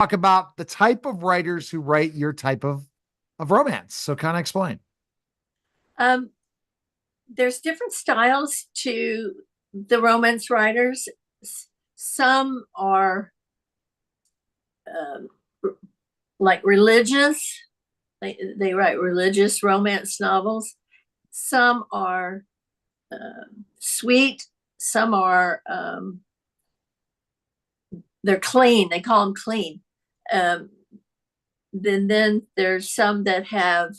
talk about the type of writers who write your type of romance. So kind of explain. Um, there's different styles to the romance writers. Some are um, like religious, they write religious romance novels. Some are sweet, some are they're clean, they call them clean. Um, then there's some that have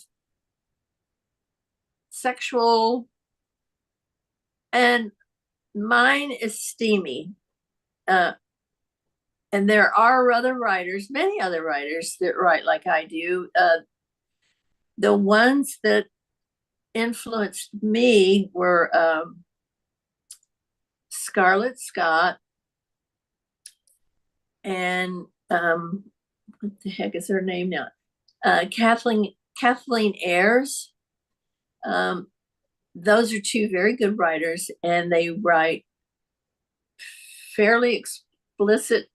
sexual, and mine is steamy. Uh, and there are other writers, many other writers that write like I do. The ones that influenced me were Scarlett Scott and what the heck is her name now? Kathleen Ayres. Um, those are two very good writers, and they write fairly explicit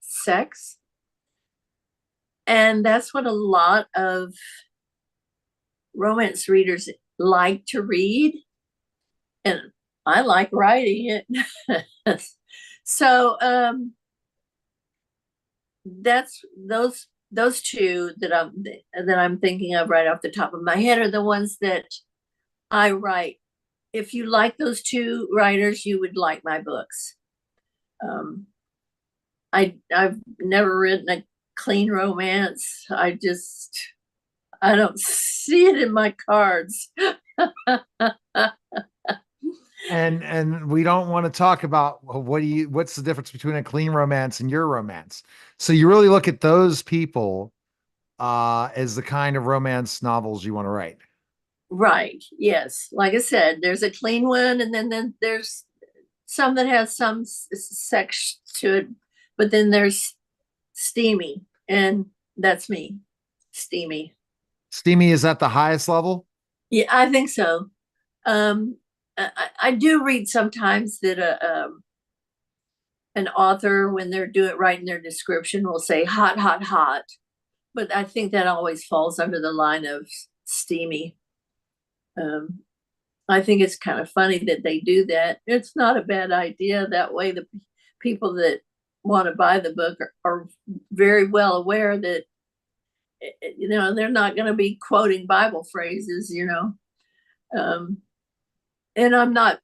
sex, and that's what a lot of romance readers like to read, and I like writing it. So that's those two that I'm thinking of right off the top of my head are the ones that I write. If you like those two writers, you would like my books. Um, I've never written a clean romance. I don't see it in my cards. And we don't want to talk about what's the difference between a clean romance and your romance. So you really look at those people as the kind of romance novels you want to write. Right. Yes. Like I said, there's a clean one, and then there's some that has some sex to it, but then there's steamy, and that's me. Steamy. Steamy is at the highest level. Yeah, I think so. I do read sometimes that an author, when they're doing writing their description, will say hot, hot, hot, but I think that always falls under the line of steamy. Um, I think it's kind of funny that they do that. It's not a bad idea. That way, the people that want to buy the book are very well aware that they're not going to be quoting Bible phrases. Um, and I'm not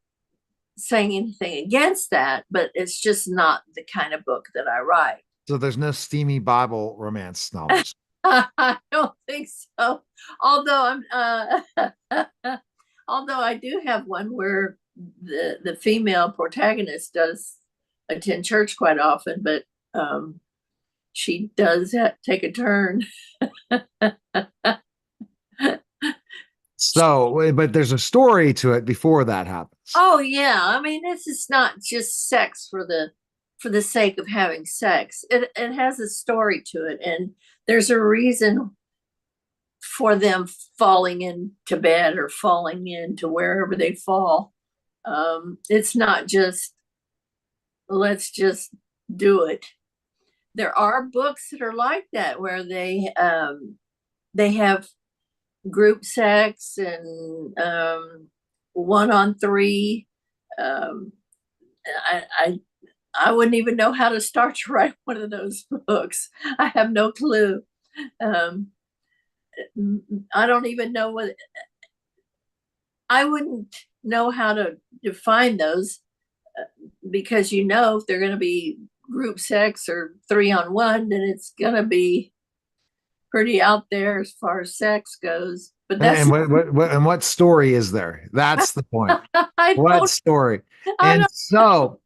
saying anything against that, but it's just not the kind of book that I write. So there's no steamy Bible romance novels. I don't think so. Although although I do have one where the female protagonist does attend church quite often, but she does take a turn. So, but there's a story to it before that happens. Oh yeah, I mean this is not just sex for the sake of having sex. It has a story to it, and there's a reason for them falling into bed or falling into wherever they fall. It's not just let's just do it. There are books that are like that where they have group sex and one on three. Um, I, I I wouldn't even know how to start to write one of those books. I have no clue. Um, I don't even know what I wouldn't know how to define those because if they're going to be group sex or three on one, then it's going to be pretty out there as far as sex goes. But that's And what story is there? That's the point. I What don't story? I And don't so,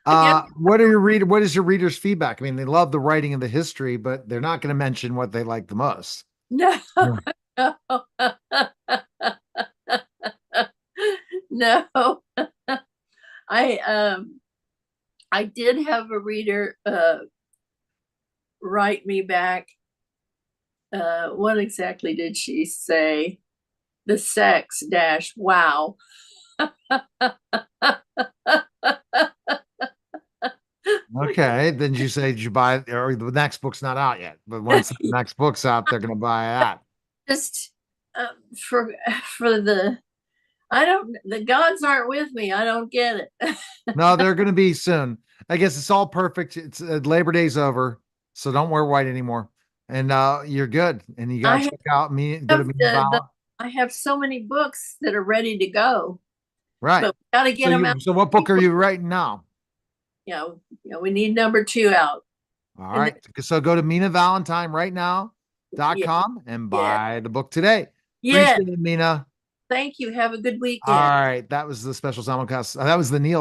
yeah, what is your readers' feedback? I mean, they love the writing and the history, but they're not going to mention what they like the most. no Yeah. no no. I I did have a reader write me back. What exactly did she say? The sex dash wow. Okay. Then you say, did you buy it? Or the next book's not out yet, but once the next book's out, they're going to buy that. Just uh, for for the gods aren't with me. I don't get it. No, they're going to be soon. I guess it's all perfect. It's Labor Day's over, so don't wear white anymore, and you're good. And you got I to check out me. Go to have me the about I have so many books that are ready to go, right. but we got to So get them out. you. So what book are you writing now? We need number 2 out. All And right. So go to Mina Valentine right yeah, now.com and yeah, buy the book today. yeah. Appreciate it, Mina. Thank you. Have a good All weekend. right. That was the special simulcast. That was the Neil